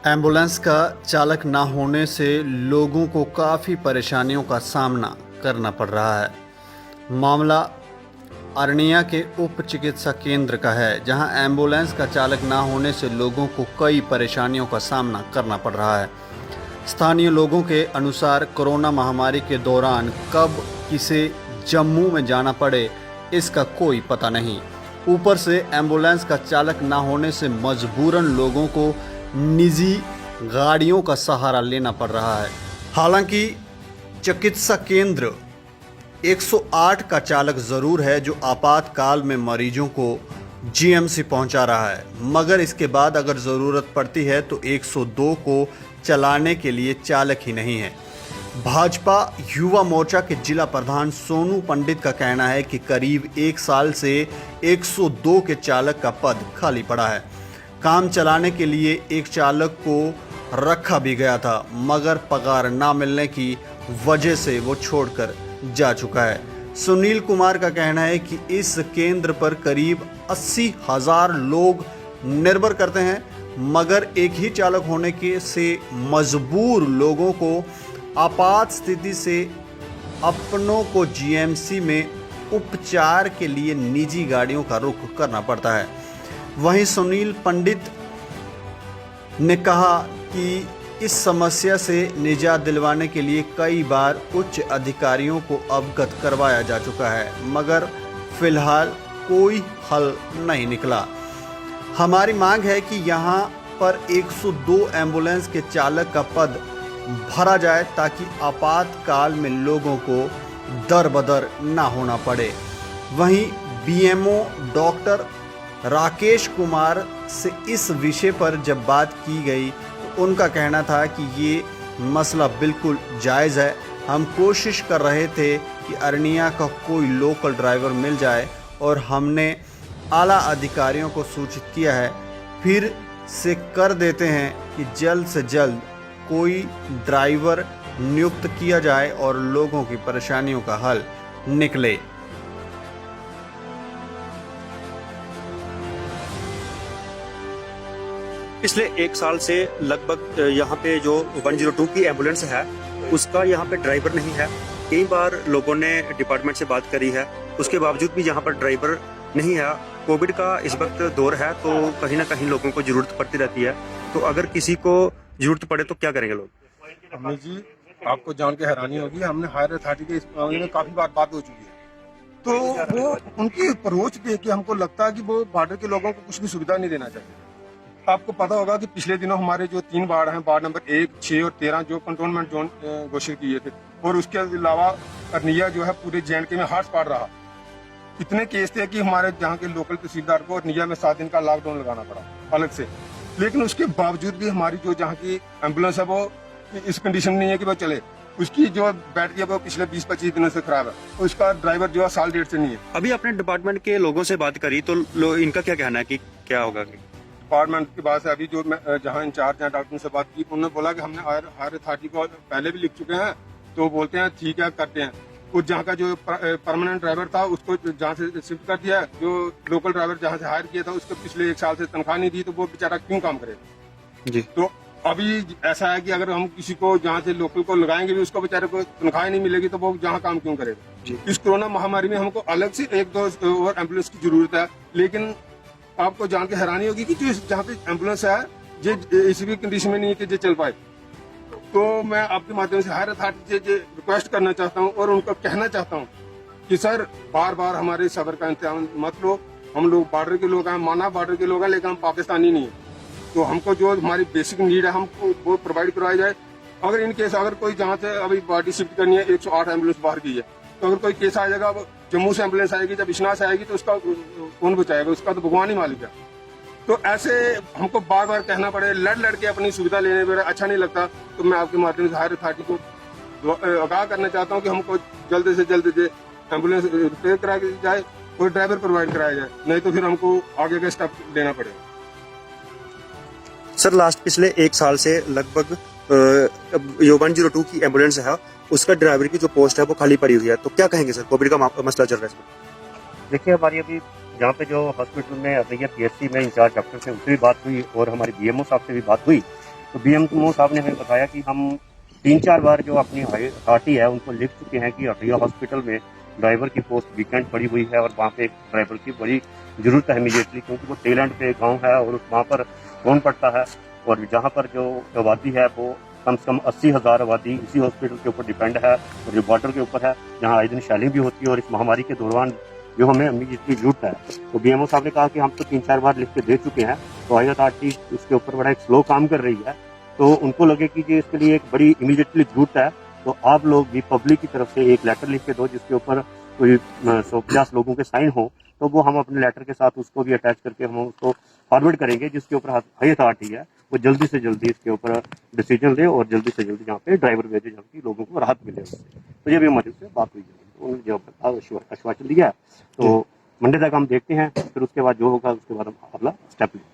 Ambulance का चालक ना होने से लोगों को काफ़ी परेशानियों का सामना करना पड़ रहा है। मामला अरनिया के उप चिकित्सा केंद्र का है, जहां एम्बुलेंस का चालक ना होने से लोगों को कई परेशानियों का सामना करना पड़ रहा है। स्थानीय लोगों के अनुसार कोरोना महामारी के दौरान कब किसे जम्मू में जाना पड़े इसका कोई पता नहीं। ऊपर से एम्बुलेंस का चालक ना होने से मजबूरन लोगों को निजी गाड़ियों का सहारा लेना पड़ रहा है। हालांकि चिकित्सा केंद्र 108 का चालक ज़रूर है जो आपातकाल में मरीजों को जीएमसी पहुंचा रहा है, मगर इसके बाद अगर ज़रूरत पड़ती है तो 102 को चलाने के लिए चालक ही नहीं है। भाजपा युवा मोर्चा के जिला प्रधान सोनू पंडित का कहना है कि करीब 1 साल से 102 के चालक का पद खाली पड़ा है। काम चलाने के लिए एक चालक को रखा भी गया था, मगर पगार ना मिलने की वजह से वो छोड़कर जा चुका है। सुनील कुमार का कहना है कि इस केंद्र पर करीब 80,000 लोग निर्भर करते हैं, मगर एक ही चालक होने के से मजबूर लोगों को आपात स्थिति से अपनों को जीएमसी में उपचार के लिए निजी गाड़ियों का रुख करना पड़ता है। वहीं सुनील पंडित ने कहा कि इस समस्या से निजात दिलवाने के लिए कई बार उच्च अधिकारियों को अवगत करवाया जा चुका है, मगर फिलहाल कोई हल नहीं निकला। हमारी मांग है कि यहां पर 102 एम्बुलेंस के चालक का पद भरा जाए ताकि आपातकाल में लोगों को दर बदर ना होना पड़े। वहीं बीएमओ डॉक्टर राकेश कुमार से इस विषय पर जब बात की गई तो उनका कहना था कि ये मसला बिल्कुल जायज़ है। हम कोशिश कर रहे थे कि अरनिया का कोई लोकल ड्राइवर मिल जाए और हमने आला अधिकारियों को सूचित किया है, फिर से कर देते हैं कि जल्द से जल्द कोई ड्राइवर नियुक्त किया जाए और लोगों की परेशानियों का हल निकले। पिछले 1 साल से लगभग यहाँ पे जो 102 की एम्बुलेंस है उसका यहाँ पे ड्राइवर नहीं है। कई बार लोगों ने डिपार्टमेंट से बात करी है, उसके बावजूद भी यहाँ पर ड्राइवर नहीं है। कोविड का इस वक्त दौर है तो कहीं ना कहीं लोगों को जरूरत पड़ती रहती है, तो अगर किसी को जरूरत पड़े तो क्या करेंगे लोग? अम्मी जी, आपको जान के हैरानी होगी, हमने हायर अथॉरिटी के इस मामले में काफी बार बात हो चुकी है, तो वो उनकी अप्रोच देख के हमको लगता है कि वो बॉर्डर के लोगों को कुछ भी सुविधा नहीं देना चाहिए। आपको पता होगा कि पिछले दिनों हमारे जो 3 वार्ड हैं, वार्ड नंबर 1, 6 और 13 जो कंटोनमेंट जोन घोषित किए थे, और उसके अलावा अरनिया जो है पूरे JNK में हॉटस्पॉट रहा। इतने केस थे कि हमारे जहाँ के लोकल तहसीलदार को अरनिया में 7 दिन का लॉकडाउन लगाना पड़ा अलग से। लेकिन उसके बावजूद भी हमारी जो जहाँ की एम्बुलेंस है वो इस कंडीशन नहीं है कि वो चले। उसकी जो बैटरी है वो पिछले 20-25 दिनों से खराब है, उसका ड्राइवर जो है साल डेढ़ से नहीं है। अभी अपने डिपार्टमेंट के लोगों से बात करी तो इनका क्या कहना है कि क्या होगा? डिपार्टमेंट की बात है, अभी जो जहाँ इंचार्ज हैं डॉक्टर से बात की, उन्होंने बोला कि हमने हायर अथॉरिटी को पहले भी लिख चुके हैं, तो बोलते हैं ठीक है करते हैं। और जहाँ का जो परमानेंट ड्राइवर था उसको जहाँ से शिफ्ट कर दिया, जो लोकल ड्राइवर जहाँ से हायर किया था उसको पिछले 1 साल से तनख्वाह नहीं दी, तो वो बेचारा क्यों काम करेगा जी। तो अभी ऐसा है कि अगर हम किसी को जहाँ से लोकल को लगाएंगे भी उसको बेचारे को तनख्वाह नहीं मिलेगी, तो वो जहाँ काम क्यों करेगा जी। इस कोरोना महामारी में हमको अलग से 1-2 और एम्बुलेंस की जरूरत है, लेकिन आपको जान के हैरानी होगी कि जो जहाँ पे एम्बुलेंस है ये इसी भी कंडीशन में नहीं है कि ये चल पाए। तो मैं आपके माध्यम से हायर अथॉरिटी से रिक्वेस्ट करना चाहता हूँ और उनको कहना चाहता हूँ कि सर बार बार हमारे सबर का इंतजाम मत लो। हम लोग बॉर्डर के लोग हैं, माना बॉर्डर के लोग हैं, लेकिन हम पाकिस्तानी नहीं है, तो हमको जो हमारी बेसिक नीड है हमको वो प्रोवाइड करवाई जाए। अगर इन केस अगर कोई जहाँ से अभी बॉडी शिफ्ट करनी है, 108 एम्बुलेंस बाहर की है, तो अगर कोई केस आ जाएगा, जम्मू से एम्बुलेंस आएगी, जब इशनाह से आएगी, तो उसका कौन बचाएगा? उसका तो भगवान ही मालिक है। तो ऐसे हमको बार बार कहना पड़े, लड़ के अपनी सुविधा लेने में अच्छा नहीं लगता। तो मैं आपके माध्यम से हायर अथॉरिटी को आगाह करना चाहता हूँ कि हमको जल्द से जल्द एम्बुलेंस रिपेयर करा दी जाए और ड्राइवर प्रोवाइड कराया जाए, नहीं तो फिर हमको आगे का स्टेप लेना पड़ेगा। सर लास्ट पिछले 1 साल से लगभग जो 102 की एम्बुलेंस है उसका ड्राइवर की जो पोस्ट है वो खाली पड़ी हुई है, तो क्या कहेंगे सर? कोविड का मसला चल रहा है इसमें। देखिए, हमारी अभी जहाँ पे जो हॉस्पिटल में PSC में इंचार्ज डॉक्टर से उनसे भी बात हुई और हमारी BMO साहब से भी बात हुई, तो बीएमओ साहब ने हमें बताया कि हम 3-4 बार जो अपनी हाई अथॉरिटी है उनको लिख चुके हैं कि अटैया हॉस्पिटल में ड्राइवर की पोस्ट वीकेंड पड़ी हुई है और वहाँ पे एक ड्राइवर की बड़ी जरूरत है इमीडिएटली, क्योंकि वो टेल एंड पे गाँव है और वहाँ पर कौन पड़ता है और जहाँ पर जो आबादी है वो कम से कम 80,000 आबादी इसी हॉस्पिटल के ऊपर डिपेंड है और जो बॉर्डर के ऊपर है जहाँ आए दिन शैलिंग भी होती है और इस महामारी के दौरान जो हमें इमीडिएटली जरूरत है। तो बीएमओ साहब ने कहा कि हम तो 3-4 बार लिख के दे चुके हैं, तो हाई अथॉरिटी इसके ऊपर बड़ा एक स्लो काम कर रही है, तो उनको लगे कि ये इसके लिए एक बड़ी इमीडिएटली जरूरत है, तो आप लोग भी पब्लिक की तरफ से एक लेटर लिख के दो जिसके ऊपर कोई 150 लोगों के साइन हो, तो वो हम अपने लेटर के साथ उसको भी अटैच करके हम उसको फॉरवर्ड करेंगे, जिसके ऊपर हाई अथॉरिटी है वो जल्दी से जल्दी इसके ऊपर डिसीजन ले और जल्दी से जल्दी यहाँ पे ड्राइवर भेजे जहाँ की लोगों को राहत मिले उससे। तो ये भी हमारे से बात हुई है, उन्होंने जब आश्वासन दिया तो मंडे तक हम देखते हैं, फिर उसके बाद जो होगा उसके बाद हम अगला स्टेप लेंगे।